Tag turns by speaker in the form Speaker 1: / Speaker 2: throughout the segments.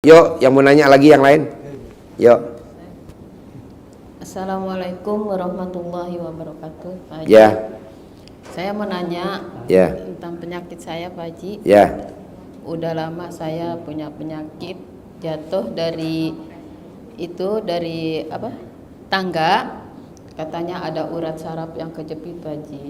Speaker 1: Yuk, yang mau nanya lagi yang lain. Yuk.
Speaker 2: Assalamualaikum warahmatullahi wabarakatuh, Pak Haji.
Speaker 1: Ya.
Speaker 2: Saya mau nanya tentang penyakit saya, Pak Haji.
Speaker 1: Ya.
Speaker 2: Udah lama saya punya penyakit jatuh dari tangga. Katanya ada urat saraf yang kejepit, Pak Haji.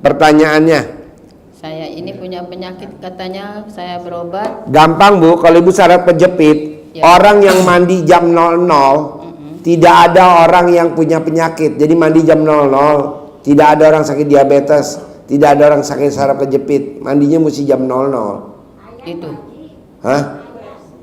Speaker 1: Pertanyaannya,
Speaker 2: Saya ini punya penyakit, katanya saya berobat.
Speaker 1: gampang Bu, kalau Ibu saraf kejepit, orang yang mandi jam 00, tidak ada orang yang punya penyakit. Jadi mandi jam 00, tidak ada orang sakit diabetes, tidak ada orang sakit saraf kejepit. Mandinya mesti jam 00.
Speaker 2: Itu.
Speaker 1: Hah?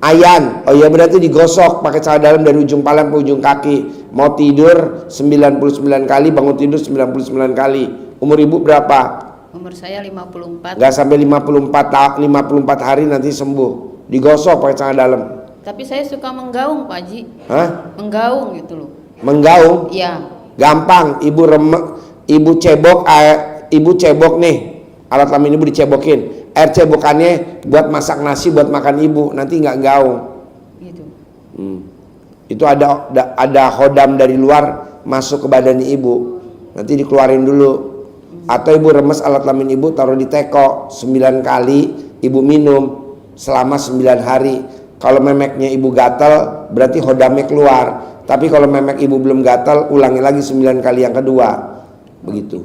Speaker 1: Ayan. Oh ya, berarti digosok pakai celana dalam dari ujung kepala ke ujung kaki. Mau tidur 99 kali, bangun tidur 99 kali. Umur Ibu berapa?
Speaker 2: Umur saya 54.
Speaker 1: Gak sampai 54 hari nanti sembuh. Digosok pakai celana dalam.
Speaker 2: Tapi saya suka menggaung, Pak Haji.
Speaker 1: Hah?
Speaker 2: Menggaung gitu loh.
Speaker 1: Menggaung?
Speaker 2: Iya.
Speaker 1: Gampang. Ibu cebok nih. Alat kelamin Ibu dicebokin. Air cebokannya buat masak nasi, buat makan Ibu. Nanti nggak gaung.
Speaker 2: Gitu.
Speaker 1: Itu ada hodam dari luar masuk ke badan Ibu. Nanti dikeluarin dulu. Atau Ibu remes alat kelamin Ibu, taruh di teko 9 kali, Ibu minum selama 9 hari. Kalau memeknya Ibu gatal, berarti hodamnya keluar. Tapi kalau memek Ibu belum gatal, ulangi lagi 9 kali yang kedua. Begitu.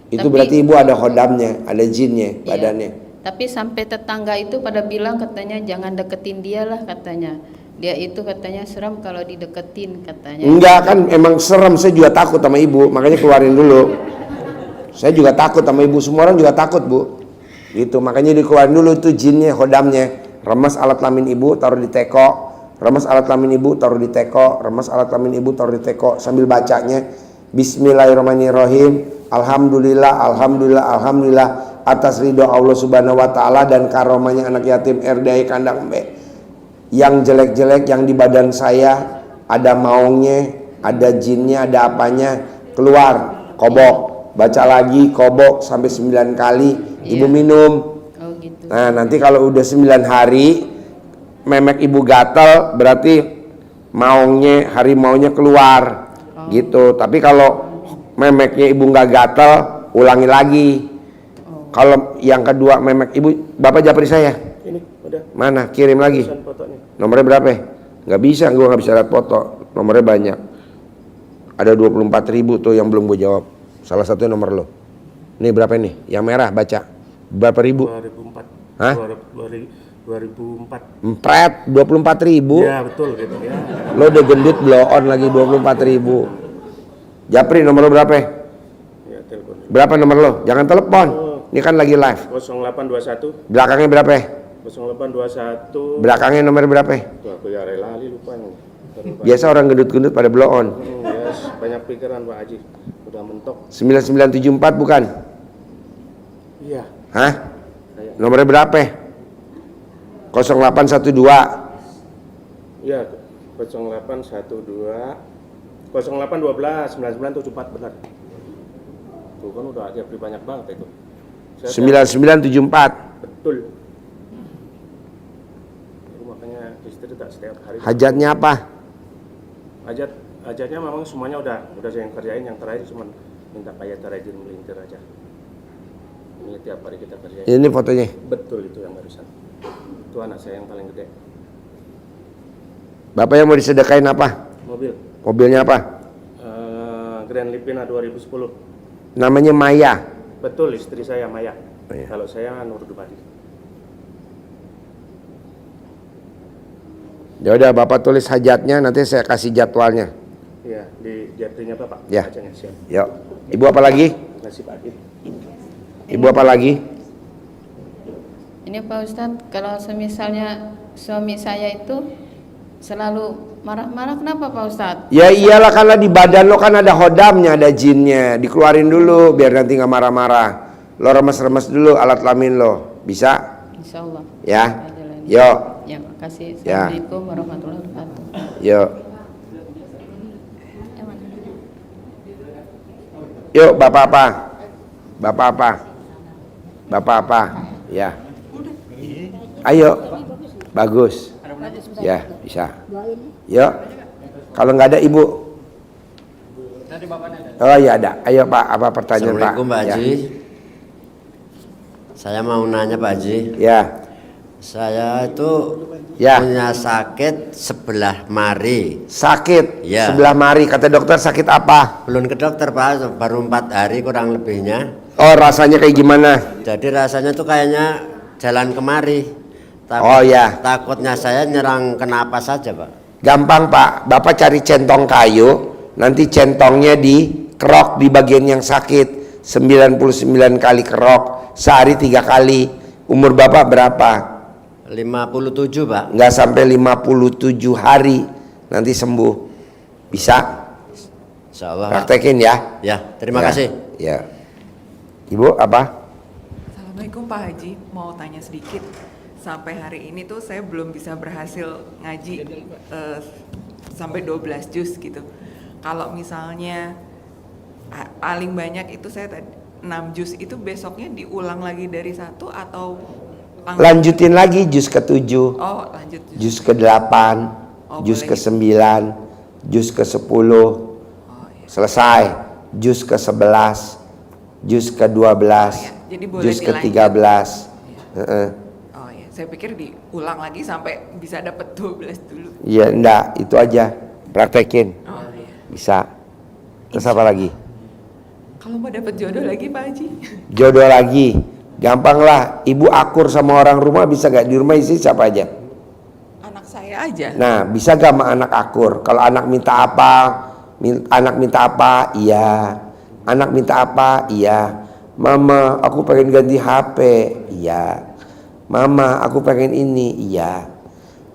Speaker 1: Itu berarti Ibu ada hodamnya, ada jinnya badannya.
Speaker 2: Tapi sampai tetangga itu pada bilang katanya jangan deketin dia lah katanya. Dia itu katanya serem kalau dideketin katanya.
Speaker 1: Enggak, kan emang serem. Saya juga takut sama Ibu, makanya keluarin dulu. Saya juga takut sama Ibu, semua orang juga takut Bu. Gitu, makanya dikeluarin dulu itu jinnya, hodamnya. Remes alat kelamin Ibu, taruh di teko. Remes alat kelamin Ibu, taruh di teko. Remes alat kelamin Ibu, taruh di teko. Sambil bacanya Bismillahirrahmanirrahim. Alhamdulillah, alhamdulillah, alhamdulillah atas ridho Allah Subhanahu wa taala dan karomahnya anak yatim RDI kandang B. Yang jelek-jelek yang di badan saya, ada maungnya, ada jinnya, ada apanya, keluar, kobok. Baca lagi, kobok sampai 9 kali, Ibu minum.
Speaker 2: Oh gitu.
Speaker 1: Nah, nanti kalau udah 9 hari memek Ibu gatal, berarti harimaunya keluar. Gitu. Tapi kalau memeknya Ibu nggak gatal, ulangi lagi. Kalau yang kedua memek Ibu, Bapak japri saya.
Speaker 3: Ini udah.
Speaker 1: Mana? Kirim lagi. Nomornya berapa? Nggak bisa, gua nggak bisa lihat foto. Nomornya banyak. Ada 24.000 tuh yang belum gue jawab. Salah satunya nomor lo. Ini berapa nih? Yang merah baca. Berapa ribu?
Speaker 3: 2004.
Speaker 1: Hah?
Speaker 3: 2004.
Speaker 1: 24.000.
Speaker 3: Ya betul gitu ya.
Speaker 1: Lo udah gendut blow on lagi 24.000. Japri nomor lo berapa?
Speaker 3: Ya telepon.
Speaker 1: Berapa nomor lo? Jangan telepon. Ini kan lagi live.
Speaker 3: 0821.
Speaker 1: Belakangnya berapa?
Speaker 3: 0821.
Speaker 1: Belakangnya nomor berapa?
Speaker 3: Tuh aku ya rela lupa nih.
Speaker 1: Biasa orang gendut-gendut pada blow on.
Speaker 3: Yes, banyak pikiran Pak Haji. Udah mentok.
Speaker 1: 9974 bukan?
Speaker 3: Iya.
Speaker 1: Hah? Nomornya berapa? 0812.
Speaker 3: Iya, 0812 0812 9974 benar. Tuh kan udah Japri banyak banget itu.
Speaker 1: 9974.
Speaker 3: Betul. Aku makanya istri tak setiap hari.
Speaker 1: Hajatnya apa?
Speaker 3: Hajatnya memang semuanya udah saya yang kerjain, yang terakhir cuma minta kayak terajin melintir aja. Ini tiap hari kita kerjain.
Speaker 1: Ini fotonya.
Speaker 3: Betul itu yang barusan. Itu anak saya yang paling gede.
Speaker 1: Bapak yang mau disedekain apa?
Speaker 3: Mobil.
Speaker 1: Mobilnya apa?
Speaker 3: Grand Livina 2010.
Speaker 1: Namanya Maya.
Speaker 3: Betul, istri saya Maya.
Speaker 1: Oh, iya.
Speaker 3: Kalau saya Nur Dubadi.
Speaker 1: Ya udah, Bapak tulis hajatnya, nanti saya kasih jadwalnya.
Speaker 3: Iya, di Japrinya Bapak.
Speaker 1: Ya.
Speaker 3: Bacanya, siap.
Speaker 1: Yuk. Ibu apa lagi?
Speaker 3: Nasib adil.
Speaker 1: Ibu apa lagi?
Speaker 2: Ini Pak Ustadz, kalau semisalnya suami saya itu selalu marah-marah, kenapa Pak Ustadz?
Speaker 1: Ya iyalah, karena di badan lo kan ada hodamnya, ada jinnya. Dikeluarin dulu biar nanti nggak marah-marah. Lo remes-remes dulu alat kelamin lo. Bisa?
Speaker 2: Insya Allah.
Speaker 1: Ya. Yuk.
Speaker 2: Ya, makasih.
Speaker 1: Ya.
Speaker 2: Assalamualaikum warahmatullahi wabarakatuh.
Speaker 1: Yuk. Yuk, Bapak apa? Bapak apa? Bapak apa? Ya. Ayo. Bagus. Ya, bisa. Yuk. Kalau nggak ada Ibu. Oh ya ada. Ayo Pak, apa pertanyaan Pak?
Speaker 4: Assalamualaikum Pak
Speaker 1: Ya.
Speaker 4: Haji. Saya mau nanya Pak Haji.
Speaker 1: Ya.
Speaker 4: Saya itu
Speaker 1: Ya.
Speaker 4: punya sakit sebelah mari.
Speaker 1: Sakit
Speaker 4: Ya.
Speaker 1: sebelah mari. Kata dokter sakit apa?
Speaker 4: Belum ke dokter Pak, baru 4 hari kurang lebihnya.
Speaker 1: Oh rasanya kayak gimana?
Speaker 4: Jadi rasanya tuh kayaknya jalan kemari.
Speaker 1: Oh, ya.
Speaker 4: Takutnya saya nyerang kena apa saja Pak.
Speaker 1: Gampang Pak. Bapak cari centong kayu. Nanti centongnya dikerok di bagian yang sakit. 99 kali kerok. Sehari 3 kali. Umur Bapak berapa?
Speaker 4: 57 Pak.
Speaker 1: Nggak sampai 57 hari. Nanti sembuh. Bisa?
Speaker 4: Insya Allah Pak.
Speaker 1: Praktekin ya.
Speaker 4: Ya, terima
Speaker 1: Ya,
Speaker 4: kasih.
Speaker 1: Ya. Ibu apa?
Speaker 5: Assalamualaikum Pak Haji, mau tanya sedikit. Sampai hari ini tuh saya belum bisa berhasil ngaji sampai 12 juz gitu. Kalau misalnya paling banyak itu saya tadi 6 juz, itu besoknya diulang lagi dari 1 atau
Speaker 1: Lanjutin lagi juz ke-7,
Speaker 5: Oh, lanjut
Speaker 1: juz ke-8,
Speaker 5: Oh,
Speaker 1: juz
Speaker 5: boleh.
Speaker 1: ke-9, juz ke-10,
Speaker 5: Oh, iya.
Speaker 1: selesai. Juz ke-11, juz ke-12,
Speaker 5: Oh, iya. Jadi boleh
Speaker 1: juz
Speaker 5: dilanjut.
Speaker 1: ke-13. Heeh.
Speaker 5: Oh ya, saya pikir diulang lagi sampai bisa dapat 12 dulu.
Speaker 1: Iya, enggak, itu aja. Praktekin.
Speaker 5: Oh iya.
Speaker 1: Bisa. Terus apa lagi?
Speaker 5: Kalau mau dapat jodoh lagi Pak Haji?
Speaker 1: Jodoh lagi. Gampang lah. Ibu akur sama orang rumah bisa gak? Di rumah isi siapa aja?
Speaker 5: Anak saya aja.
Speaker 1: Nah, bisa gak sama anak akur? Kalau anak minta apa? Anak minta apa? Iya. Anak minta apa? Iya. Mama, aku pengen ganti HP. Iya. Mama, aku pengen ini. Iya.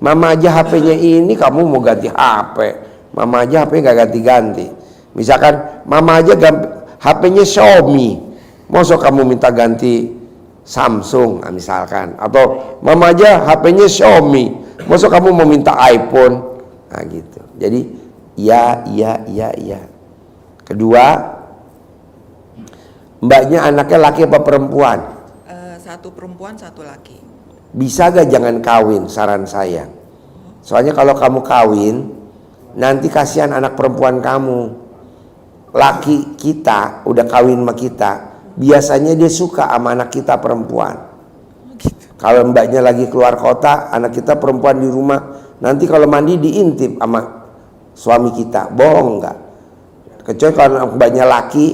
Speaker 1: Mama aja HP-nya ini, kamu mau ganti HP. Mama aja HP gak ganti-ganti. Misalkan Mama aja HP-nya Xiaomi, masa kamu minta ganti Samsung misalkan. Atau Mama aja HP-nya Xiaomi, masa kamu mau minta iPhone. Nah gitu. Jadi iya. Kedua, mbaknya anaknya laki apa perempuan?
Speaker 5: Satu perempuan, satu laki.
Speaker 1: Bisa gak jangan kawin, saran saya. Soalnya kalau kamu kawin, nanti kasihan anak perempuan kamu. Laki kita udah kawin sama kita, biasanya dia suka sama anak kita perempuan. Kalau mbaknya lagi keluar kota, anak kita perempuan di rumah, nanti kalau mandi diintip sama suami kita. Bohong nggak? Kecuali kalau mbaknya laki,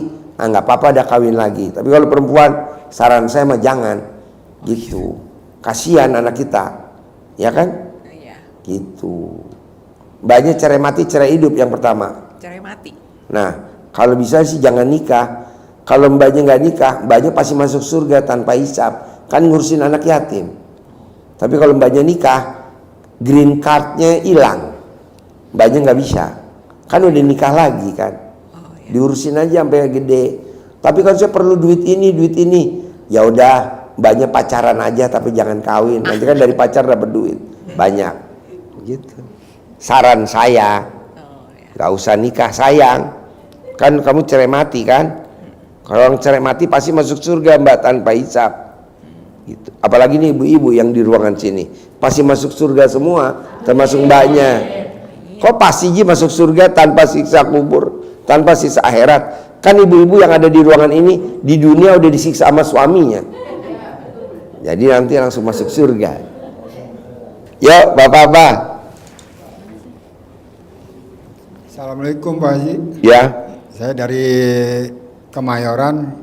Speaker 1: nggak apa-apa, ada kawin lagi. Tapi kalau perempuan, saran saya mah jangan. Gitu. Kasihan anak kita, ya kan?
Speaker 5: Iya.
Speaker 1: Gitu. Mbaknya cerai mati, cerai hidup yang pertama.
Speaker 5: Cerai mati.
Speaker 1: Nah, kalau bisa sih jangan nikah. Kalau mbaknya nggak nikah, mbaknya pasti masuk surga tanpa hisab. Kan ngurusin anak yatim. Tapi kalau mbaknya nikah, green cardnya hilang, mbaknya nggak bisa. Kan udah nikah lagi kan.
Speaker 5: Oh, iya.
Speaker 1: Diurusin aja sampai gede. Tapi kalau saya perlu duit ini, ya udah mbaknya pacaran aja tapi jangan kawin. Nanti kan dari pacar dapat duit banyak. Gitu. Saran saya,
Speaker 5: Oh, iya.
Speaker 1: nggak usah nikah sayang. Kan kamu cerai mati kan? Kalau orang cerai mati pasti masuk surga mbak tanpa hisab. Gitu. Apalagi nih ibu-ibu yang di ruangan sini pasti masuk surga semua, termasuk mbaknya. Kok pasti masuk surga tanpa siksa kubur, tanpa siksa akhirat? Kan ibu-ibu yang ada di ruangan ini di dunia udah disiksa sama suaminya. Jadi nanti langsung masuk surga. Yuk bapak-bapak.
Speaker 6: Assalamualaikum Pak Haji.
Speaker 1: Ya.
Speaker 6: Saya dari Kemayoran,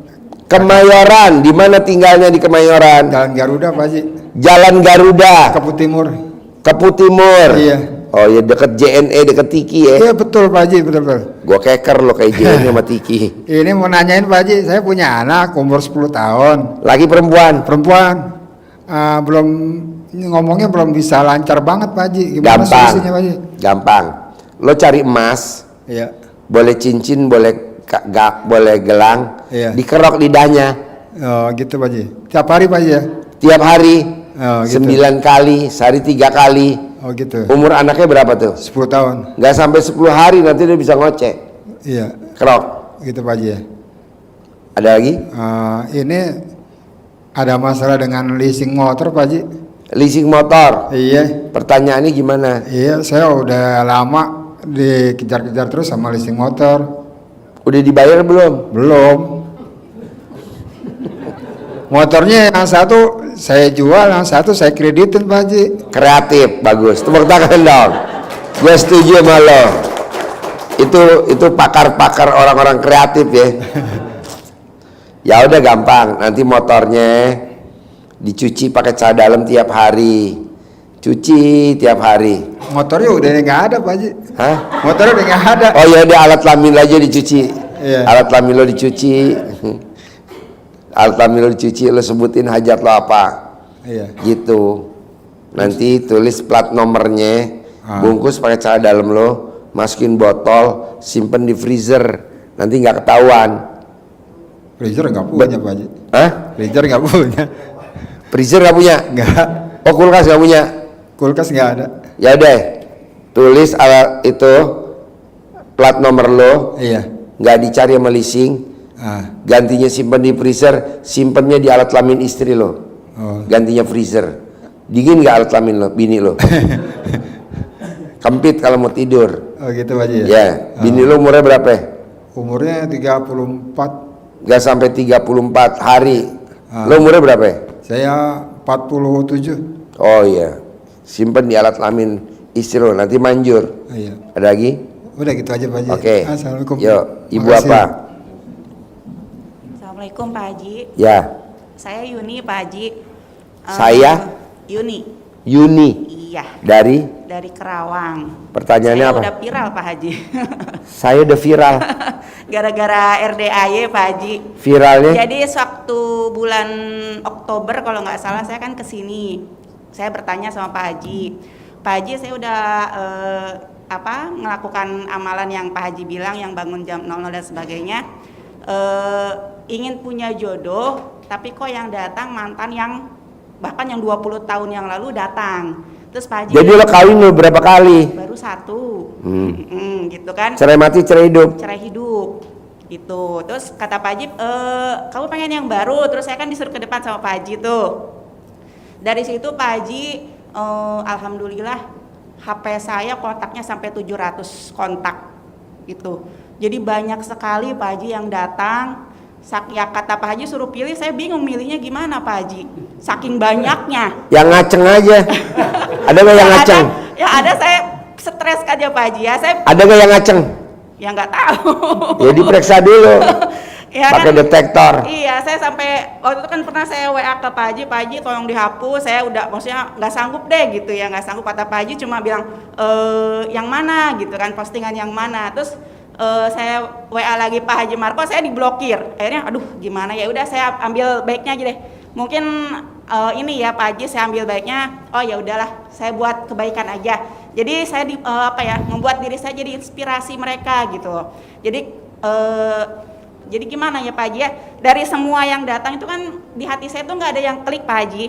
Speaker 1: Kemayoran, di mana tinggalnya di Kemayoran?
Speaker 6: Jalan Garuda Pak Haji.
Speaker 1: Jalan Garuda,
Speaker 6: Kepu Timur.
Speaker 1: Kepu Timur.
Speaker 6: Iya.
Speaker 1: Oh ya deket JNE, deket Tiki ya.
Speaker 6: Iya betul Pak Haji, betul.
Speaker 1: Gua keker lo kayak JNE sama Tiki.
Speaker 6: Ini mau nanyain Pak Haji, saya punya anak umur 10 tahun.
Speaker 1: Laki perempuan?
Speaker 6: Perempuan. Belum ngomongnya belum bisa lancar banget Pak Haji. Gimana
Speaker 1: Gampang.
Speaker 6: solusinya Pak Haji?
Speaker 1: Gampang. Lo cari emas,
Speaker 6: Iya.
Speaker 1: boleh cincin, boleh boleh gelang,
Speaker 6: Iya.
Speaker 1: dikerok lidahnya
Speaker 6: Oh gitu Pak Haji. Tiap hari Pak Haji ya?
Speaker 1: tiap hari.
Speaker 6: Oh, gitu.
Speaker 1: 9 kali, sehari 3 kali.
Speaker 6: Oh gitu.
Speaker 1: Umur anaknya berapa tuh?
Speaker 6: 10 tahun.
Speaker 1: Nggak sampai 10 hari nanti dia bisa ngoceh.
Speaker 6: Iya.
Speaker 1: Kerok.
Speaker 6: Gitu Pak Haji ya.
Speaker 1: Ada lagi?
Speaker 6: Ini ada masalah dengan leasing motor Pak Haji.
Speaker 1: Leasing motor.
Speaker 6: Iya.
Speaker 1: Pertanyaannya gimana?
Speaker 6: Iya, saya udah lama dikejar-kejar terus sama leasing motor.
Speaker 1: Udah dibayar belum?
Speaker 6: Belum. Motornya yang satu saya jual, yang satu saya kreditin Pak Haji.
Speaker 1: Kreatif, bagus. Tepuk tangan dong. Gue setuju sama lo. Itu pakar-pakar orang-orang kreatif ya. Ya udah gampang. Nanti motornya dicuci pakai cara dalam tiap hari. Cuci tiap hari.
Speaker 6: Motornya udah nggak ada Pak Haji.
Speaker 1: Hah?
Speaker 6: Motornya udah nggak ada.
Speaker 1: Oh ya udah, alat kelamin aja dicuci.
Speaker 6: Iya.
Speaker 1: Alat kelamin lo dicuci. Alat kelamin lo dicuci, lo sebutin hajat lo apa.
Speaker 6: Iya.
Speaker 1: Gitu. Nanti tulis plat nomornya, bungkus pakai cara dalam lo, masukin botol, simpen di freezer. Nanti nggak ketahuan.
Speaker 6: Freezer nggak punya Pak Haji.
Speaker 1: Hah?
Speaker 6: Freezer nggak punya.
Speaker 1: Freezer nggak punya?
Speaker 6: Nggak.
Speaker 1: Oh, kulkas nggak punya?
Speaker 6: Kulkas nggak ada.
Speaker 1: Ya deh, tulis alat itu plat nomor lo,
Speaker 6: Iya.
Speaker 1: nggak dicari sama leasing, gantinya simpen di freezer, simpennya di alat kelamin istri lo, gantinya freezer. Dingin nggak alat kelamin lo, bini lo? Kempit kalau mau tidur.
Speaker 6: Oh gitu Pak Haji ya?
Speaker 1: Ya, bini lo umurnya berapa?
Speaker 6: Umurnya 34,
Speaker 1: Nggak sampai 34 hari. Lo umurnya berapa?
Speaker 6: saya 47.
Speaker 1: Oh iya, simpen di alat kelamin istri lo, nanti manjur.
Speaker 6: Iya.
Speaker 1: Ada lagi?
Speaker 6: Udah gitu aja Pak Haji.
Speaker 1: Oke.
Speaker 6: Assalamualaikum.
Speaker 1: Yuk, ibu
Speaker 6: Makasih.
Speaker 1: apa?
Speaker 7: Assalamualaikum Pak Haji.
Speaker 1: Ya,
Speaker 7: Saya Yuni Pak Haji.
Speaker 1: Saya?
Speaker 7: Yuni.
Speaker 1: Yuni.
Speaker 7: Iya,
Speaker 1: Dari
Speaker 7: dari Kerawang.
Speaker 1: pertanyaannya
Speaker 7: Saya
Speaker 1: apa?
Speaker 7: udah viral Pak Haji.
Speaker 1: Saya udah viral.
Speaker 7: Gara-gara RDAY Pak Haji.
Speaker 1: Viralnya?
Speaker 7: Jadi sewaktu bulan Oktober kalau nggak salah saya kan kesini. Saya bertanya sama Pak Haji. Pak Haji, saya udah melakukan amalan yang Pak Haji bilang, yang bangun jam 00 dan sebagainya. Ingin punya jodoh, tapi kok yang datang mantan yang bahkan yang 20 tahun yang lalu datang. Terus Pak Haji,
Speaker 1: Jadi lo kawin lo berapa kali?
Speaker 7: baru satu. Gitu kan.
Speaker 1: Cerai mati, cerai hidup.
Speaker 7: Cerai hidup gitu. Terus kata Pak Haji, kamu pengen yang baru. Terus saya kan disuruh ke depan sama Pak Haji tuh. Dari situ Pak Haji, alhamdulillah HP saya kontaknya sampai 700 kontak gitu. Jadi banyak sekali Pak Haji yang datang. Ya kata Pak Haji suruh pilih, saya bingung milihnya gimana Pak Haji, saking banyaknya.
Speaker 1: Yang ngaceng aja. Ada nggak yang ngaceng?
Speaker 7: Ya ada, saya stres aja Pak Haji ya. Saya
Speaker 1: Ada nggak yang ngaceng?
Speaker 7: ya nggak tahu.
Speaker 1: Ya diperiksa dulu.
Speaker 7: Ya
Speaker 1: Pakai
Speaker 7: kan?
Speaker 1: detektor.
Speaker 7: Iya, saya sampai waktu itu kan pernah saya WA ke Pak Haji tolong dihapus. Saya udah maksudnya nggak sanggup deh gitu ya, nggak sanggup. Kata Pak Haji cuma bilang yang mana gitu kan, postingan yang mana. Terus saya WA lagi Pak Haji Marco, saya diblokir. Akhirnya aduh gimana ya, udah saya ambil baiknya aja deh. Mungkin ini ya Pak Haji, saya ambil baiknya. Oh ya udahlah, saya buat kebaikan aja. Jadi saya membuat diri saya jadi inspirasi mereka gitu. Jadi gimana ya Pak Haji ya, dari semua yang datang itu kan di hati saya tuh nggak ada yang klik Pak Haji.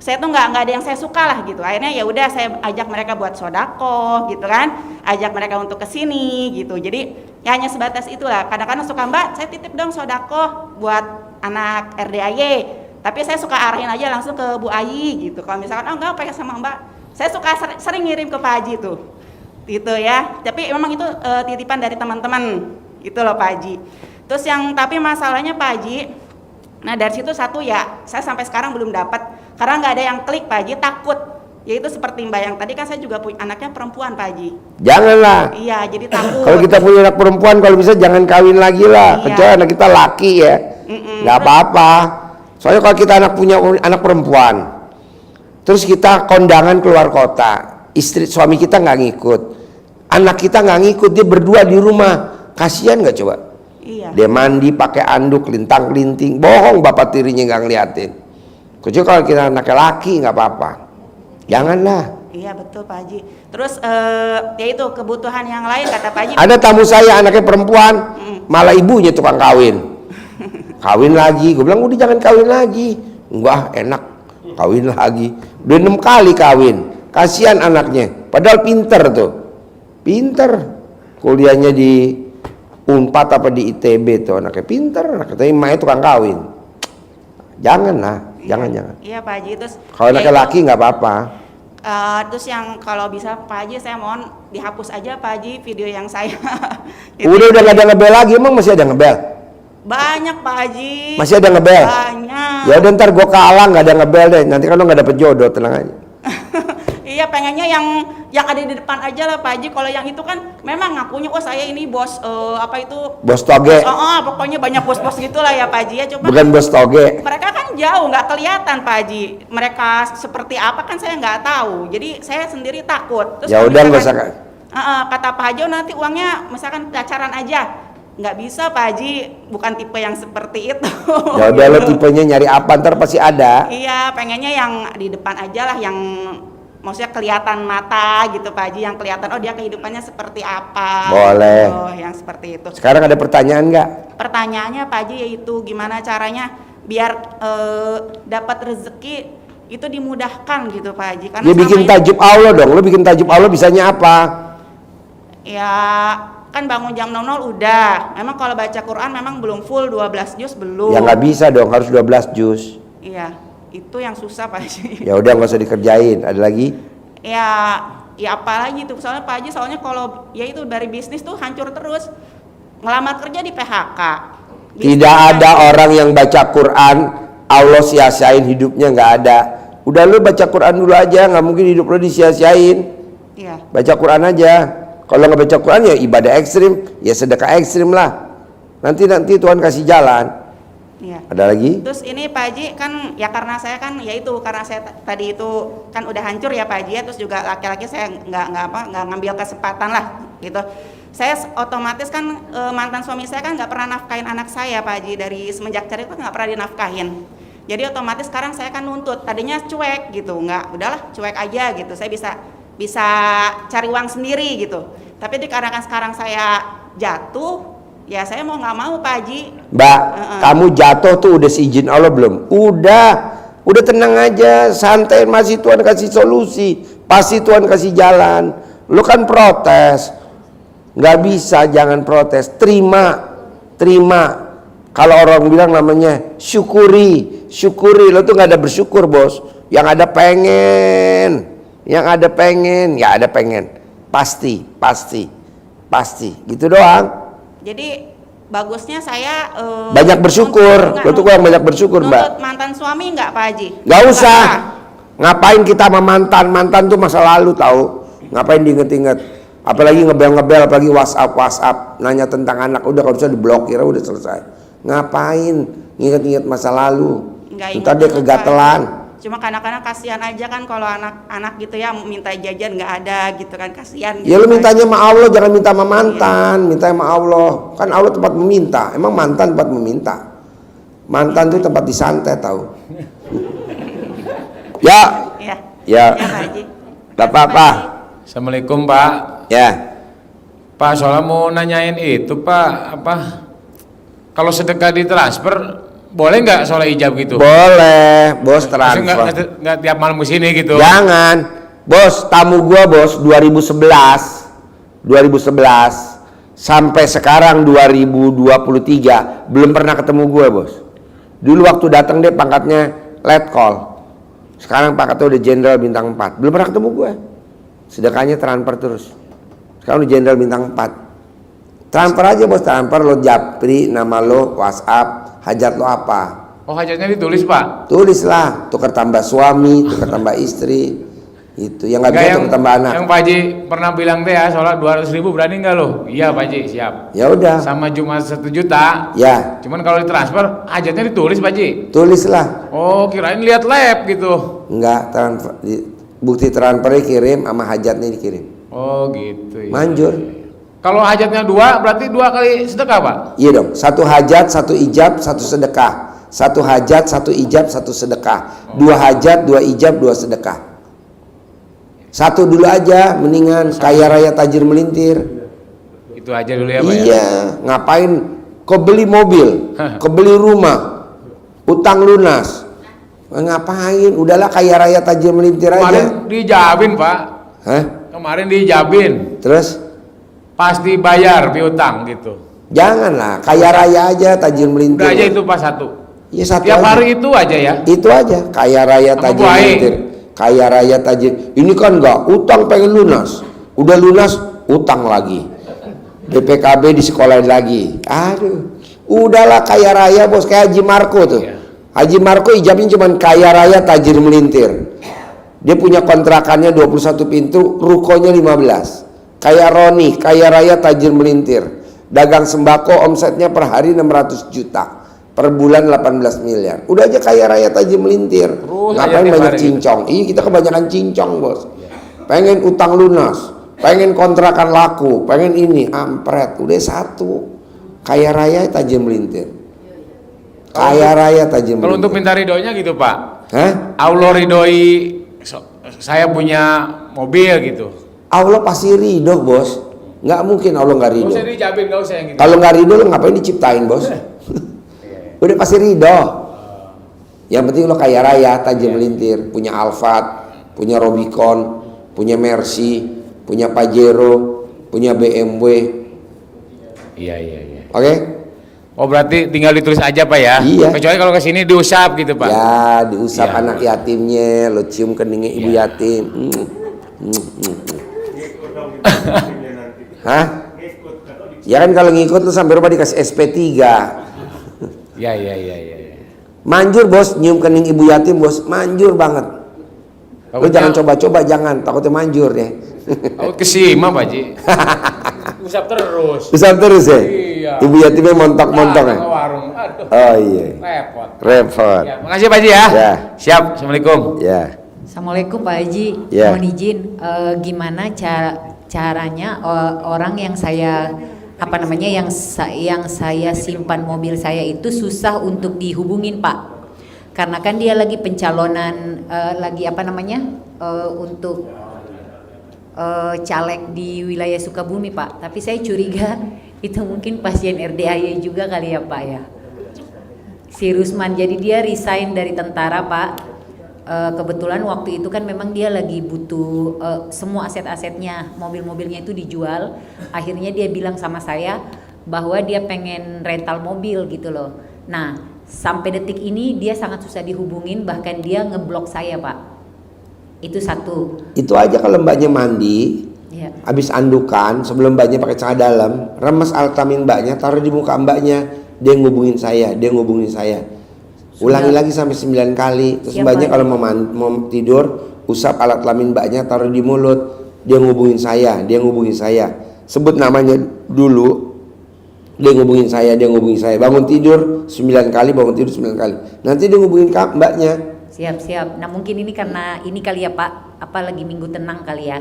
Speaker 7: Saya tuh nggak ada yang saya suka lah gitu. Akhirnya ya udah saya ajak mereka buat sodako gitu kan, ajak mereka untuk kesini gitu. Jadi ya hanya sebatas itulah. Kadang-kadang suka, Mbak saya titip dong sodako buat anak RDAY. Tapi saya suka arahin aja langsung ke Bu Ayi gitu. Kalau misalkan enggak pakai sama Mbak, saya suka sering ngirim ke Pak Haji tuh, gitu ya. Tapi memang itu titipan dari teman-teman gitu loh Pak Haji. Terus tapi masalahnya Pak Haji, nah dari situ satu ya, saya sampai sekarang belum dapat karena nggak ada yang klik Pak Haji, takut. Yaitu seperti Mbak yang tadi kan saya juga punya anaknya perempuan Pak Haji.
Speaker 1: Janganlah.
Speaker 7: Iya, jadi takut.
Speaker 1: Kalau kita punya anak perempuan, kalau bisa jangan kawin lagi lah.
Speaker 7: Iya.
Speaker 1: Kecuali anak kita laki ya, nggak apa-apa. Soalnya kalau kita punya anak perempuan, terus kita kondangan keluar kota, suami kita nggak ngikut, anak kita nggak ngikut, dia berdua di rumah, kasihan nggak coba?
Speaker 7: Iya.
Speaker 1: Dia mandi pakai anduk, lintang-linting, bohong bapak tirinya nggak ngeliatin. Kecuali kalau kita anaknya laki nggak apa-apa, janganlah.
Speaker 7: Iya betul Pak Haji. Terus ya itu kebutuhan yang lain kata Pak Haji.
Speaker 1: Ada tamu saya anaknya perempuan, malah ibunya tukang kawin. Kawin lagi, gue bilang udah jangan kawin lagi. Enggak, enak, kawin lagi. Udah 6 kali kawin, kasihan anaknya. Padahal pinter tuh, pinter. Kuliahnya di Unpad apa di ITB tuh anaknya, pinter. Katanya emaknya tukang kawin. Janganlah. Jangan, jangan.
Speaker 7: Iya Pak Haji, terus
Speaker 1: Kalau
Speaker 7: ya itu,
Speaker 1: laki-laki nggak apa-apa.
Speaker 7: terus yang kalau bisa Pak Haji saya mohon dihapus aja Pak Haji video yang saya.
Speaker 1: Udah nggak ada ngebel lagi, emang masih ada ngebel?
Speaker 7: Banyak Pak Haji.
Speaker 1: Masih ada ngebel?
Speaker 7: Banyak.
Speaker 1: Ya udah ntar gue kalah nggak ada ngebel deh. Nanti kan lo nggak dapet jodoh, tenang aja.
Speaker 7: Iya pengennya yang ada di depan aja lah Pak Haji. Kalau yang itu kan memang ngakunya oh saya ini bos apa itu
Speaker 1: Bos toge.
Speaker 7: pokoknya banyak bos-bos gitulah ya Pak Haji ya. Coba
Speaker 1: Bukan bos toge.
Speaker 7: mereka kan jauh nggak kelihatan Pak Haji. Mereka seperti apa kan saya nggak tahu. Jadi saya sendiri takut. Terus
Speaker 1: Ya
Speaker 7: kalau
Speaker 1: udah nggak
Speaker 7: misalkan-
Speaker 1: usah.
Speaker 7: kata Pak Haji oh, nanti uangnya misalkan pacaran aja. Nggak bisa Pak Haji, bukan tipe yang seperti itu.
Speaker 1: Ya udah lo tipenya nyari apa ntar pasti ada.
Speaker 7: Iya, pengennya yang di depan aja lah, yang maksudnya kelihatan mata gitu Pak Haji, yang kelihatan oh dia kehidupannya seperti apa.
Speaker 1: Boleh.
Speaker 7: Oh, yang seperti itu.
Speaker 1: Sekarang ada pertanyaan nggak?
Speaker 7: Pertanyaannya Pak Haji yaitu gimana caranya biar dapat rezeki itu dimudahkan gitu Pak Haji. Karena
Speaker 1: Dia
Speaker 7: selama
Speaker 1: bikin
Speaker 7: ini-
Speaker 1: tajub Allah dong. Lo bikin tajub Allah bisanya apa?
Speaker 7: Ya kan bangun jam 00 udah. Memang kalau baca Quran memang belum full 12 juz belum.
Speaker 1: Ya nggak bisa dong, harus 12 juz.
Speaker 7: Iya, itu yang susah Pak Haji.
Speaker 1: Ya udah nggak usah dikerjain. Ada lagi?
Speaker 7: Ya apalagi tuh soalnya Pak Haji soalnya kalau ya itu dari bisnis tuh hancur terus. Ngelamar kerja di PHK. Bisnis
Speaker 1: Tidak ada
Speaker 7: hancur.
Speaker 1: orang yang baca Quran Allah sia-siain hidupnya, nggak ada. Udah lu baca Quran dulu aja, nggak mungkin hidup lu disia-siain.
Speaker 7: Iya.
Speaker 1: Baca Quran aja. Kalau nggak baca Quran ya ibadah ekstrim, ya sedekah ekstrim lah. Nanti Tuhan kasih jalan.
Speaker 7: Iya.
Speaker 1: Ada lagi?
Speaker 7: Terus ini Pak Haji kan ya karena saya kan ya itu karena saya tadi itu kan udah hancur ya Pak Haji ya, terus juga laki-laki saya nggak ngambil kesempatan lah gitu. Saya otomatis kan mantan suami saya kan nggak pernah nafkahin anak saya Pak Haji, dari semenjak cerai itu nggak pernah dinafkahin. Jadi otomatis sekarang saya kan nuntut, tadinya cuek gitu, nggak udahlah cuek aja gitu. Saya bisa cari uang sendiri gitu. Tapi dikarenakan sekarang saya jatuh, ya saya mau nggak mau Pak Haji.
Speaker 1: Mbak, kamu jatuh tuh udah seizin Allah belum? Udah tenang aja, santai, masih Tuhan kasih solusi, pasti Tuhan kasih jalan. Lu kan protes, nggak bisa, jangan protes, terima. Kalau orang bilang namanya syukuri. Lo tuh nggak ada bersyukur bos, yang ada pengen, ya ada pengen, pasti, gitu doang.
Speaker 7: Jadi bagusnya saya
Speaker 1: Banyak bersyukur. Lo tuh kurang banyak bersyukur Mbak.
Speaker 7: nuntut mantan suami nggak Pak Haji?
Speaker 1: Gak usah.
Speaker 7: Nggak.
Speaker 1: Ngapain kita sama mantan tuh masa lalu tahu. Ngapain diinget-inget. Apalagi ngebel-ngebel, apalagi WhatsApp nanya tentang anak, udah kalau bisa diblokir, udah selesai. Ngapain nginget-nginget masa lalu?
Speaker 7: Nggak
Speaker 1: Ntar dia
Speaker 7: inget,
Speaker 1: kegatelan.
Speaker 7: Pak. Cuma kadang-kadang kasihan aja kan kalau anak-anak gitu ya minta jajan nggak ada gitu kan, kasihan.
Speaker 1: Ya
Speaker 7: gitu,
Speaker 1: lu
Speaker 7: Pak.
Speaker 1: mintanya sama Allah, jangan minta sama mantan. Minta sama Allah. Kan Allah tempat meminta. Emang mantan tempat meminta? Mantan tuh tempat disantet tahu. Ya.
Speaker 7: Iya.
Speaker 1: Ya.
Speaker 7: Ya Pak Haji.
Speaker 1: Gak apa-apa.
Speaker 8: Assalamualaikum Pak.
Speaker 1: Ya.
Speaker 8: Pak, soalnya mau nanyain itu Pak, kalau sedekah ditransfer boleh nggak soal ijab gitu?
Speaker 1: Boleh, bos
Speaker 8: Maksudnya
Speaker 1: transfer.
Speaker 8: nggak tiap malam kesini gitu?
Speaker 1: Jangan, bos, tamu gua bos 2011 sampai sekarang 2023 belum pernah ketemu gua bos. Dulu waktu datang dia pangkatnya letkol, sekarang pangkatnya udah jenderal bintang 4, belum pernah ketemu gua. Sedekahnya transfer terus. Sekarang udah jenderal bintang 4. Transfer aja bos, transfer lo japri, nama lo, WhatsApp, hajat lo apa.
Speaker 8: Oh, hajatnya ditulis Pak?
Speaker 1: Tulislah, tukar tambah suami, tukar tambah istri, itu yang nggak bisa tukar tambah anak.
Speaker 8: Yang Pak Haji pernah bilang teh ya, soalnya 200.000 berani nggak lo? Iya Pak Haji, siap.
Speaker 1: Ya udah.
Speaker 8: Sama cuma 1 juta.
Speaker 1: Ya,
Speaker 8: Cuman kalau ditransfer hajatnya ditulis Pak Haji.
Speaker 1: tulislah.
Speaker 8: Oh, kirain lihat lab gitu.
Speaker 1: Enggak, transfer, bukti transfernya kirim sama hajatnya dikirim.
Speaker 8: Oh gitu ya.
Speaker 1: Manjur.
Speaker 8: Kalau hajatnya 2 berarti 2 kali sedekah Pak?
Speaker 1: Iya dong, 1 hajat, 1 ijab, 1 sedekah. 1 hajat, 1 ijab, 1 sedekah. 2 hajat, 2 ijab, 2 sedekah. 1 dulu aja, mendingan kaya raya tajir melintir.
Speaker 8: Itu aja dulu ya Pak ya?
Speaker 1: Iya, ngapain kau beli mobil, kau beli rumah, utang lunas, ngapain? Udahlah kaya raya tajir melintir aja.
Speaker 8: Kemarin dijabin Pak.
Speaker 1: Hah?
Speaker 8: Kemarin dijabin.
Speaker 1: Terus?
Speaker 8: Pasti bayar piutang gitu.
Speaker 1: Janganlah, kaya raya aja tajir melintir.
Speaker 8: Udah aja itu Pak 1.
Speaker 1: Ya satu
Speaker 8: Tiap
Speaker 1: aja.
Speaker 8: hari itu aja ya.
Speaker 1: Itu aja, kaya raya
Speaker 8: Sama
Speaker 1: tajir
Speaker 8: Bu Ae.
Speaker 1: melintir. Kaya raya tajir. Ini kan enggak, utang pengen lunas. Udah lunas, utang lagi. BPKB di sekolah lagi. Aduh. Udahlah kaya raya bos, kayak Haji Marco tuh.
Speaker 8: Iya.
Speaker 1: Haji Marco ijabnya cuman kaya raya tajir melintir. Dia punya kontrakannya 21 pintu, rukonya 15. Kayak Roni, kaya raya tajir melintir. Dagang sembako omsetnya per hari 600 juta. Per bulan 18 miliar. Udah aja kaya raya tajir melintir.
Speaker 8: Terus
Speaker 1: Ngapain
Speaker 8: aja tiap
Speaker 1: banyak
Speaker 8: hari
Speaker 1: cincong? Iya, kita kebanyakan cincong bos. Pengen utang lunas, pengen kontrakan laku, pengen ini, ampret. Udah satu. Kaya raya tajir melintir. Kaya raya tajir melintir.
Speaker 8: Kalau untuk minta ridhonya gitu Pak.
Speaker 1: Hah?
Speaker 8: Allah ridhoi saya punya mobil gitu.
Speaker 1: Allah pasti ridho bos. Nggak mungkin Allah nggak ridho.
Speaker 8: Nggak usah dijamin, nggak usah yang gitu.
Speaker 1: Kalau nggak ridho lo ngapain diciptain bos? Udah pasti ridho. Yang penting lo kaya raya, tajir melintir, punya Alphard, punya Rubicon, punya Mercy, punya Pajero, punya BMW.
Speaker 8: Iya.
Speaker 1: Oke?
Speaker 8: Oh berarti tinggal ditulis aja Pak ya?
Speaker 1: Iya.
Speaker 8: Kecuali kalau kesini diusap gitu Pak.
Speaker 1: Ya, diusap
Speaker 8: Iya.
Speaker 1: anak yatimnya, lo cium keningnya ibu
Speaker 8: Iya.
Speaker 1: yatim. Hah? Ya kan kalau ngikut lo sampai rumah dikasih SP3.
Speaker 8: Iya.
Speaker 1: Manjur bos, nyium kening ibu yatim bos, manjur banget. Lo
Speaker 8: Takutnya-
Speaker 1: jangan coba-coba, jangan, takutnya manjur ya.
Speaker 8: Takut kesima Pak Ji. Usap terus.
Speaker 1: Usap terus ya?
Speaker 8: Iya.
Speaker 1: Ibu yatimnya montok-montok ya?
Speaker 8: Ke warung. Aduh.
Speaker 1: Oh iya,
Speaker 8: Repot.
Speaker 1: repot.
Speaker 8: Ya, makasih Pak Ji ya.
Speaker 1: Ya.
Speaker 8: Siap. Assalamualaikum.
Speaker 1: Ya,
Speaker 9: Assalamualaikum Pak Haji,
Speaker 1: Ya.
Speaker 9: mohon izin, gimana caranya orang yang saya yang saya simpan mobil saya itu susah untuk dihubungin Pak, karena kan dia lagi pencalonan untuk caleg di wilayah Sukabumi Pak, tapi saya curiga itu mungkin pasien RDAY juga kali ya Pak ya, si Rusman. Jadi dia resign dari tentara Pak. Kebetulan waktu itu kan memang dia lagi butuh semua aset-asetnya, mobil-mobilnya itu dijual. Akhirnya dia bilang sama saya bahwa dia pengen rental mobil gitu loh. Nah, sampai detik ini dia sangat susah dihubungin, bahkan dia ngeblok saya Pak. Itu satu.
Speaker 1: itu aja kalau mbaknya mandi,
Speaker 9: Ya.
Speaker 1: habis andukan, sebelum mbaknya pakai celana dalam, remes altamin mbaknya, taruh di muka mbaknya, dia ngubungin saya. Ulangi lagi sampai 9 kali. Terus
Speaker 9: Siap,
Speaker 1: mbaknya
Speaker 9: Pak.
Speaker 1: kalau mau tidur, usap alat kelamin mbaknya, taruh di mulut, dia ngubungin saya. Sebut namanya dulu, dia ngubungin saya. Bangun tidur 9 kali, nanti dia ngubungin mbaknya.
Speaker 9: Siap. Nah mungkin ini karena ini kali ya Pak, apa lagi minggu tenang kali ya.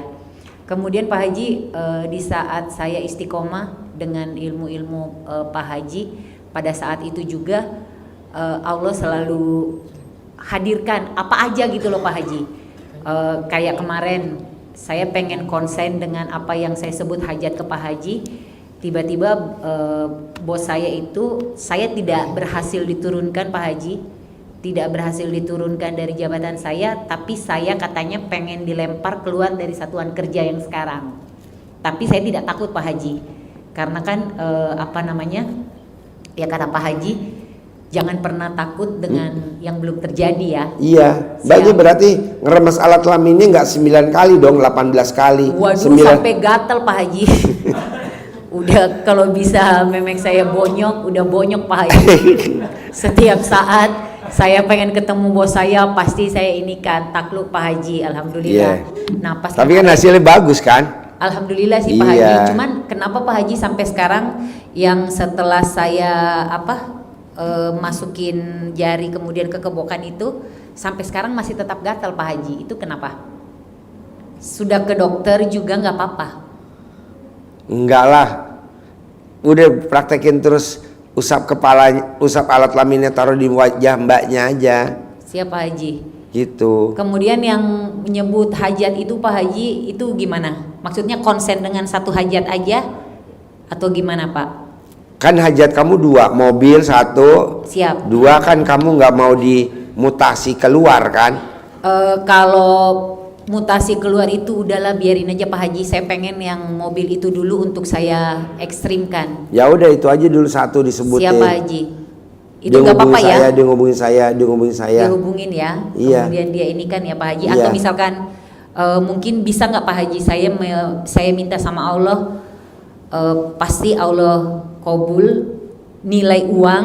Speaker 9: Kemudian Pak Haji, di saat saya istiqomah dengan ilmu-ilmu Pak Haji, pada saat itu juga Allah selalu hadirkan apa aja gitu loh Pak Haji. Kayak kemarin saya pengen konsen dengan apa yang saya sebut hajat ke Pak Haji. Tiba-tiba bos saya tidak berhasil diturunkan Pak Haji, tidak berhasil diturunkan dari jabatan saya, tapi saya katanya pengen dilempar keluar dari satuan kerja yang sekarang. Tapi saya tidak takut Pak Haji, karena kan ya kata Pak Haji, jangan pernah takut dengan yang belum terjadi ya.
Speaker 1: Iya, mbaknya berarti ngeremes alat kelaminnya nggak 9 kali dong, 18 kali.
Speaker 9: Waduh, sampai gatel Pak Haji. Udah kalau bisa memek saya bonyok, udah bonyok Pak Haji. Setiap saat saya pengen ketemu bos saya, pasti saya ini kan takluk Pak Haji, alhamdulillah.
Speaker 1: Iya.
Speaker 9: Nah, pas
Speaker 1: Tapi kan hasilnya bagus kan?
Speaker 9: alhamdulillah sih Pak
Speaker 1: Iya.
Speaker 9: Haji. Cuman kenapa Pak Haji sampai sekarang yang setelah saya masukin jari kemudian ke kebokan itu sampai sekarang masih tetap gatal Pak Haji, itu kenapa? Sudah ke dokter juga nggak apa-apa?
Speaker 1: Enggak lah, udah praktekin terus, usap kepalanya, usap alat kelaminnya, taruh di wajah mbaknya aja.
Speaker 9: Siap Pak Haji.
Speaker 1: Gitu.
Speaker 9: Kemudian yang menyebut hajat itu Pak Haji itu gimana? Maksudnya konsen dengan satu hajat aja atau gimana Pak?
Speaker 1: Kan hajat kamu 2, mobil 1.
Speaker 9: Siap.
Speaker 1: 2 kan kamu nggak mau dimutasi keluar kan?
Speaker 9: Kalau mutasi keluar itu udahlah biarin aja Pak Haji. Saya pengen yang mobil itu dulu untuk saya ekstrimkan.
Speaker 1: Ya udah itu aja dulu 1 disebutin.
Speaker 9: Siap Pak Haji. Itu nggak apa-apa ya?
Speaker 1: Dia ngubungin saya.
Speaker 9: Dia hubungin ya.
Speaker 1: Iya.
Speaker 9: Kemudian dia ini kan ya Pak Haji.
Speaker 1: Iya.
Speaker 9: Atau misalkan mungkin bisa nggak Pak Haji saya minta sama Allah, pasti Allah kabul nilai uang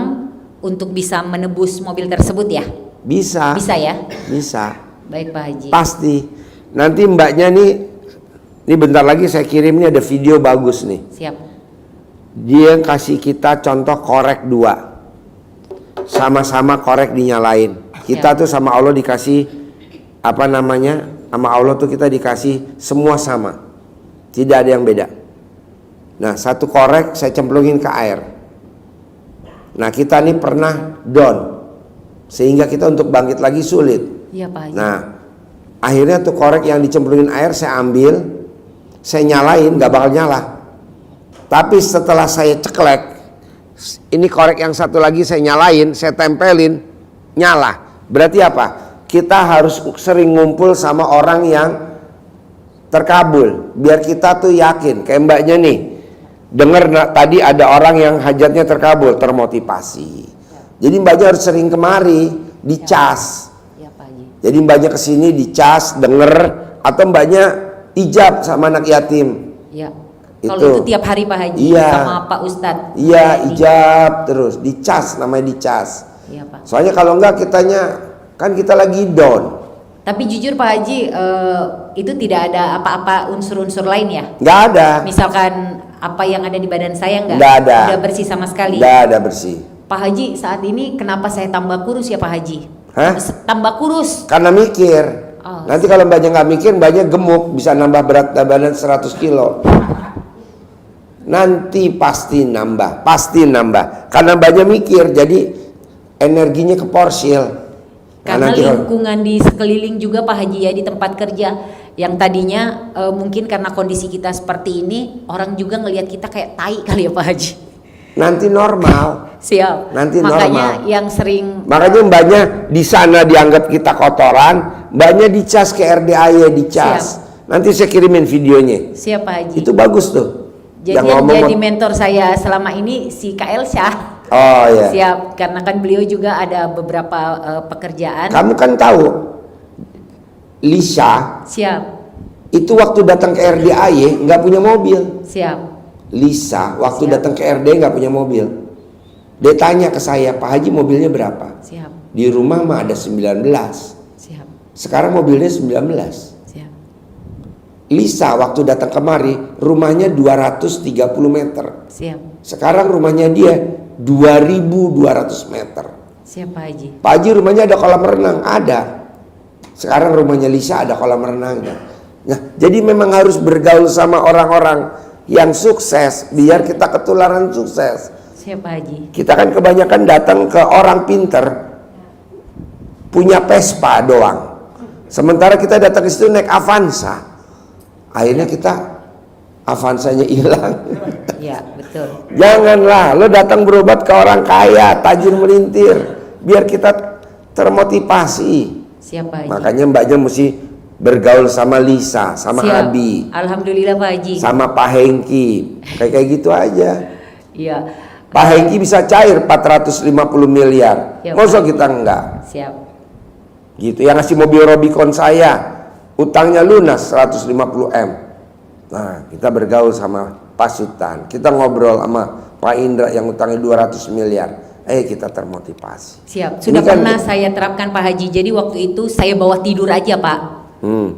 Speaker 9: untuk bisa menebus mobil tersebut ya?
Speaker 1: Bisa.
Speaker 9: Bisa ya?
Speaker 1: Bisa.
Speaker 9: Baik Pak Haji.
Speaker 1: Pasti. Nanti mbaknya nih, ini bentar lagi saya kirim, nih ada video bagus nih.
Speaker 9: Siap.
Speaker 1: Dia kasih kita contoh korek 2. Sama-sama korek dinyalain. Kita tuh sama Allah dikasih apa namanya? Sama Allah tuh kita dikasih semua sama. Tidak ada yang beda. Nah, satu korek saya cemplungin ke air. Nah, kita nih pernah down. Sehingga kita untuk bangkit lagi sulit.
Speaker 9: Iya Pak Haji.
Speaker 1: Nah, akhirnya tuh korek yang dicemplungin air saya ambil, saya nyalain, gak bakal nyala. Tapi setelah saya ceklek, ini korek yang satu lagi saya nyalain, saya tempelin, nyala. Berarti apa? Kita harus sering ngumpul sama orang yang terkabul, biar kita tuh yakin. Kayak mbaknya nih, dengar tadi ada orang yang hajatnya terkabul, termotivasi. Jadi mbaknya harus sering kemari, dicas.
Speaker 9: Ya Pak Haji.
Speaker 1: Jadi mbaknya kesini dicas, denger, atau mbaknya ijab sama anak yatim.
Speaker 9: Ya.
Speaker 1: Itu.
Speaker 9: Kalau itu tiap hari Pak Haji
Speaker 1: Iya.
Speaker 9: sama Pak Ustadz.
Speaker 1: Iya, ijab terus, dicas, namanya dicas.
Speaker 9: Iya Pak.
Speaker 1: Soalnya kalau enggak kitanya, kan kita lagi down.
Speaker 9: Tapi jujur Pak Haji, itu tidak ada apa-apa unsur-unsur lain ya?
Speaker 1: Nggak ada.
Speaker 9: Misalkan apa yang ada di badan saya nggak?
Speaker 1: Nggak ada.
Speaker 9: Udah bersih sama sekali?
Speaker 1: Nggak ada bersih.
Speaker 9: Pak Haji, saat ini kenapa saya tambah kurus ya Pak Haji?
Speaker 1: Hah?
Speaker 9: Tambah kurus.
Speaker 1: Karena mikir.
Speaker 9: Oh.
Speaker 1: Nanti kalau mbaknya nggak mikir, mbaknya gemuk, bisa nambah berat badan 100 kilo. Nanti pasti nambah. Karena mbaknya mikir, jadi energinya keporsil.
Speaker 9: Karena
Speaker 1: nanti
Speaker 9: lingkungan di sekeliling juga Pak Haji ya, di tempat kerja yang tadinya mungkin karena kondisi kita seperti ini, orang juga ngelihat kita kayak tai kali ya Pak Haji.
Speaker 1: nanti normal.
Speaker 9: Siap.
Speaker 1: Nanti
Speaker 9: Makanya
Speaker 1: normal.
Speaker 9: yang sering
Speaker 1: Makanya mbaknya di sana dianggap kita kotoran, mbaknya dicas ke RDAY, dicas. Nanti saya kirimin videonya.
Speaker 9: siap Pak Haji.
Speaker 1: Itu bagus tuh.
Speaker 9: Jadi yang jadi mentor saya selama ini si Kak Elsa.
Speaker 1: Oh iya.
Speaker 9: Siap, karena kan beliau juga ada beberapa pekerjaan.
Speaker 1: Kamu kan tahu, Lisa
Speaker 9: Siap,
Speaker 1: itu waktu datang ke RDAY nggak punya mobil.
Speaker 9: siap.
Speaker 1: Lisa waktu
Speaker 9: Siap.
Speaker 1: datang ke RDAY nggak punya mobil. Dia tanya ke saya, Pak Haji mobilnya berapa?
Speaker 9: Siap,
Speaker 1: Di rumah mah ada 19.
Speaker 9: siap,
Speaker 1: Sekarang mobilnya 19.
Speaker 9: siap.
Speaker 1: Lisa waktu datang kemari rumahnya 230 meter.
Speaker 9: Siap,
Speaker 1: Sekarang rumahnya dia 2.200 meter.
Speaker 9: siap Pak Haji.
Speaker 1: Pak Haji rumahnya ada kolam renang, ada. Sekarang rumahnya Lisa ada kolam renangnya. Nah, jadi memang harus bergaul sama orang-orang yang sukses biar kita ketularan sukses.
Speaker 9: Siap Pak Haji.
Speaker 1: Kita kan kebanyakan datang ke orang pinter punya Vespa doang. Sementara kita datang ke situ naik Avanza. Akhirnya kita Avanzanya hilang.
Speaker 9: Ya, betul.
Speaker 1: Janganlah lo datang berobat ke orang kaya, tajir melintir, biar kita termotivasi.
Speaker 9: Siap Pak Haji.
Speaker 1: Makanya mbaknya mesti bergaul sama Lisa, sama
Speaker 9: Siap.
Speaker 1: Abi,
Speaker 9: Alhamdulillah Pak Haji.
Speaker 1: sama Pak Hengki, kayak gitu aja.
Speaker 9: Iya.
Speaker 1: Pak Hengki bisa cair 450 miliar,
Speaker 9: Ya,
Speaker 1: masa
Speaker 9: Pak.
Speaker 1: kita enggak?
Speaker 9: Siap.
Speaker 1: Gitu. Yang ngasih mobil Robicon saya, utangnya lunas 150 M. Nah, kita bergaul sama Pak Sultan, kita ngobrol sama Pak Indra yang utangnya 200 miliar. Kita termotivasi.
Speaker 9: Siap.
Speaker 1: Ini
Speaker 9: Sudah
Speaker 1: kan-
Speaker 9: pernah saya terapkan Pak Haji. Jadi waktu itu saya bawa tidur aja Pak.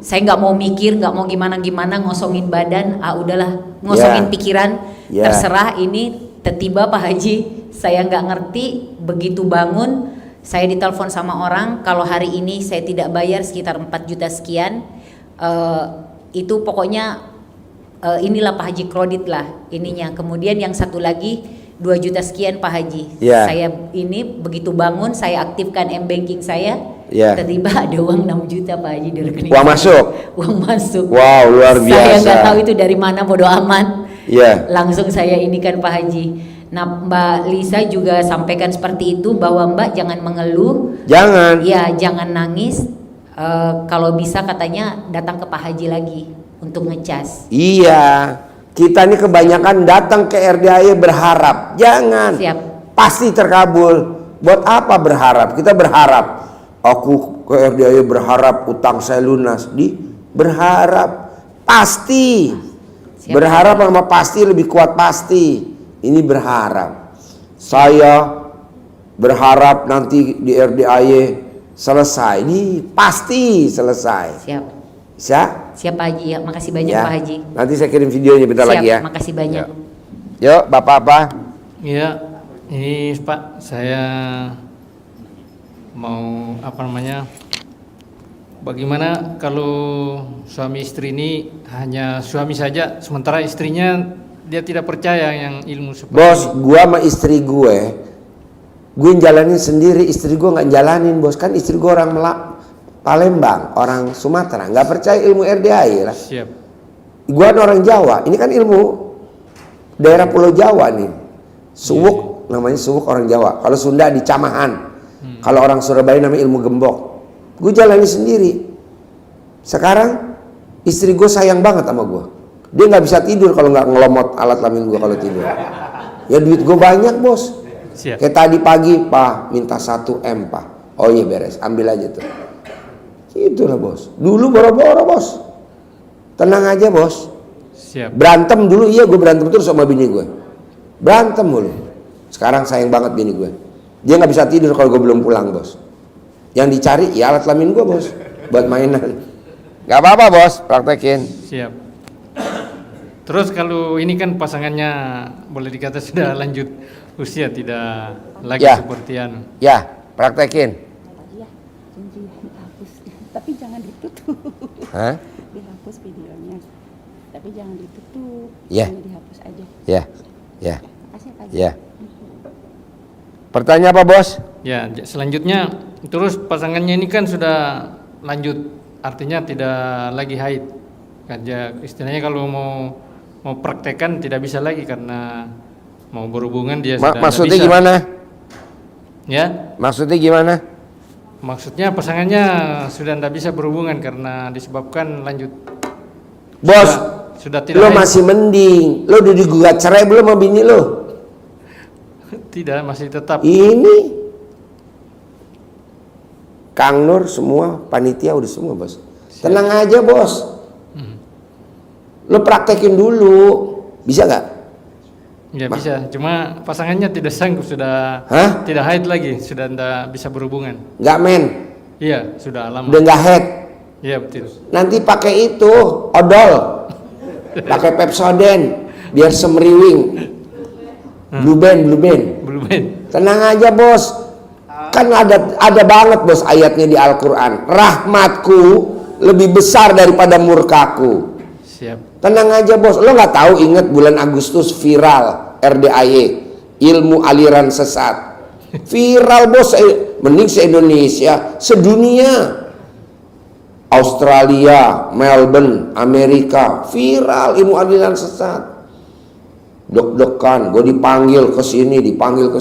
Speaker 9: Saya nggak mau mikir, nggak mau gimana-gimana, ngosongin badan. Udahlah, ngosongin
Speaker 1: Ya.
Speaker 9: pikiran.
Speaker 1: Ya.
Speaker 9: Terserah ini tiba-tiba Pak Haji. Saya nggak ngerti. Begitu bangun, saya ditelepon sama orang. Kalau hari ini saya tidak bayar sekitar 4 juta sekian. Itu pokoknya inilah Pak Haji kredit lah ininya. Kemudian yang satu lagi 2 juta sekian Pak Haji.
Speaker 1: Ya.
Speaker 9: Saya ini begitu bangun saya aktifkan M-Banking saya.
Speaker 1: Ya.
Speaker 9: Tiba-tiba ada uang 6 juta Pak Haji dari rekening.
Speaker 1: Uang
Speaker 9: saya.
Speaker 1: masuk?
Speaker 9: Uang masuk.
Speaker 1: Wow, luar
Speaker 9: Saya
Speaker 1: biasa.
Speaker 9: nggak tahu itu dari mana, bodo amat.
Speaker 1: Iya.
Speaker 9: Langsung saya ini kan Pak Haji. Nah Mbak Lisa juga sampaikan seperti itu bahwa Mbak jangan mengeluh.
Speaker 1: Jangan.
Speaker 9: Ya jangan nangis. Kalau bisa katanya datang ke Pak Haji lagi untuk ngecas.
Speaker 1: Iya. Kita ini kebanyakan datang ke RDAY berharap. Jangan.
Speaker 9: Siap.
Speaker 1: Pasti terkabul. Buat apa berharap? Kita berharap, aku ke RDAY berharap utang saya lunas. Berharap pasti. Berharap sama pasti lebih kuat pasti. Ini berharap. Saya berharap nanti di RDAY selesai. Ini pasti selesai.
Speaker 9: Siap.
Speaker 1: Bisa?
Speaker 9: Siap Pak Haji ya. Makasih banyak
Speaker 1: Ya.
Speaker 9: Pak Haji.
Speaker 1: Nanti saya kirim videonya bentar
Speaker 9: Siap,
Speaker 1: lagi ya.
Speaker 9: makasih banyak.
Speaker 1: Yuk, Bapak apa?
Speaker 10: Iya, ini Pak, saya mau bagaimana kalau suami istri ini hanya suami saja, sementara istrinya dia tidak percaya yang ilmu seperti
Speaker 1: Bos,
Speaker 10: ini.
Speaker 1: gua sama istri gue jalanin sendiri, istri gue nggak jalanin, bos. Kan istri gue orang Palembang, orang Sumatera, nggak percaya ilmu RDAY lah.
Speaker 10: Siap.
Speaker 1: Gua orang Jawa, ini kan ilmu daerah Pulau Jawa nih. Suwuk, namanya suwuk orang Jawa. Kalau Sunda di Camahan. Kalau orang Surabaya namanya ilmu gembok. Gue jalani sendiri. Sekarang istri gue sayang banget sama gue. Dia nggak bisa tidur kalau nggak ngelomot alat kelamin gue kalau tidur. Ya duit gue banyak, bos.
Speaker 10: Siap.
Speaker 1: Kayak tadi pagi, Pak minta 1 M, Pak. Oh iya beres, ambil aja tuh. Itulah bos. Dulu boro-boro bos. Tenang aja bos.
Speaker 10: Siap.
Speaker 1: Berantem dulu, iya gue berantem terus sama bini gue. Berantem mulu. Sekarang sayang banget bini gue. Dia nggak bisa tidur kalau gue belum pulang bos. Yang dicari ya alat kelamin gue bos, buat mainan. Gak apa-apa bos, praktekin.
Speaker 10: Siap. Terus kalau ini kan pasangannya boleh dikata sudah lanjut usia, tidak lagi
Speaker 1: Ya.
Speaker 10: seperti anu.
Speaker 1: Ya, praktekin.
Speaker 11: Iya, janji dihapus, tapi jangan ditutup.
Speaker 1: Hah?
Speaker 11: Dihapus videonya, tapi jangan ditutup.
Speaker 1: Ya.
Speaker 11: Hanya dihapus aja.
Speaker 1: Ya, ya,
Speaker 11: Makasih Pak.
Speaker 1: ya. Pertanyaan apa bos?
Speaker 10: Ya, selanjutnya terus pasangannya ini kan sudah lanjut, artinya tidak lagi haid. Kerja istilahnya kalau mau praktekkan tidak bisa lagi karena mau berhubungan dia sudah tidak
Speaker 1: Maksudnya
Speaker 10: bisa.
Speaker 1: gimana?
Speaker 10: Ya,
Speaker 1: Maksudnya gimana?
Speaker 10: maksudnya pasangannya sudah tidak bisa berhubungan karena disebabkan lanjut.
Speaker 1: Bos,
Speaker 10: Sudah tidak
Speaker 1: lo
Speaker 10: haid.
Speaker 1: masih mending. Lo udah digugat cerai belum sama bini lo?
Speaker 10: Tidak, masih tetap.
Speaker 1: Ini Kang Nur semua, panitia udah semua bos. Tenang aja bos. Lo praktekin dulu. Bisa gak?
Speaker 10: Ya bisa, cuma pasangannya tidak sanggup, sudah
Speaker 1: Hah?
Speaker 10: tidak haid lagi, sudah tidak bisa berhubungan.
Speaker 1: Gak men?
Speaker 10: Iya, sudah lama.
Speaker 1: Udah gak head?
Speaker 10: Iya betul.
Speaker 1: Nanti pakai itu, odol. Pakai Pepsodent. Biar semriwing. Blue Band.
Speaker 10: Belum haid.
Speaker 1: Tenang aja bos. Kan ada banget bos ayatnya di Al-Quran. Rahmatku lebih besar daripada murkaku.
Speaker 10: Siap.
Speaker 1: Tenang aja bos. Lo nggak tahu, inget bulan Agustus viral RDAY, ilmu aliran sesat. Viral bos, mending se-Indonesia, sedunia. Australia, Melbourne, Amerika, viral ilmu aliran sesat. Deg-degan, gue dipanggil ke sini, dipanggil ke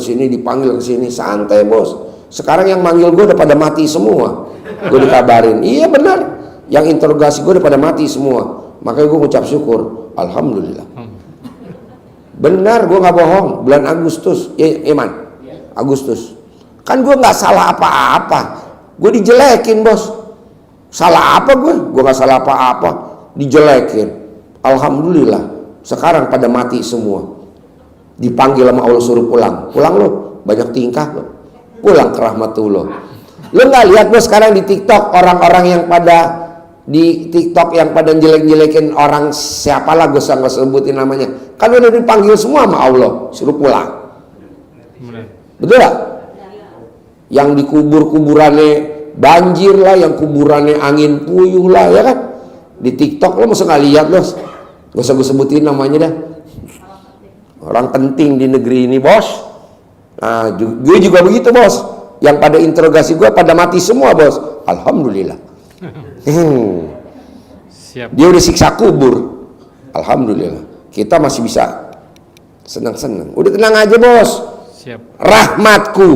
Speaker 1: sini, santai bos. Sekarang yang manggil gue udah pada mati semua. Gue dikabarin, iya benar. Yang interogasi gue udah pada mati semua. Makanya gue ngucap syukur, alhamdulillah. Benar, gue nggak bohong. Bulan Agustus, Iman, Agustus. Kan gue nggak salah apa-apa. Gue dijelekin bos. Salah apa gue? Gue nggak salah apa-apa. Dijelekin. Alhamdulillah. Sekarang pada mati semua. Dipanggil sama Allah suruh pulang. Pulang lo, banyak tingkah lo. Pulang ke rahmatullah. Lo nggak lihat lo sekarang di TikTok orang-orang yang pada di TikTok yang pada jelek-jelekin orang, siapalah gue nggak sebutin namanya. Kan udah dipanggil semua sama Allah suruh pulang.
Speaker 10: Benar.
Speaker 1: Betul gak? Yang dikubur kuburannya banjir lah, yang kuburannya angin puyuh lah, ya kan? Di TikTok lo masa nggak lihat lo? Gak usah gue sebutin namanya dah. Orang penting di negeri ini bos. Nah, gue juga begitu bos. Yang pada interogasi gue pada mati semua bos. Alhamdulillah.
Speaker 10: Siap.
Speaker 1: Dia udah siksa kubur. Alhamdulillah. Kita masih bisa senang-senang. Udah tenang aja bos.
Speaker 10: Siap.
Speaker 1: Rahmatku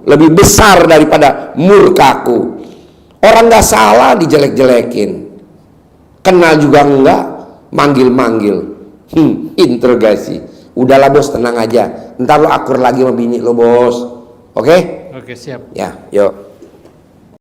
Speaker 1: lebih besar daripada murkaku. Orang gak salah dijelek-jelekin. Kenal juga enggak. Manggil-manggil. Interogasi. Udahlah bos, tenang aja. Ntar lo akur lagi sama bini lo bos. Oke?
Speaker 10: Oke, siap.
Speaker 1: Ya, yuk.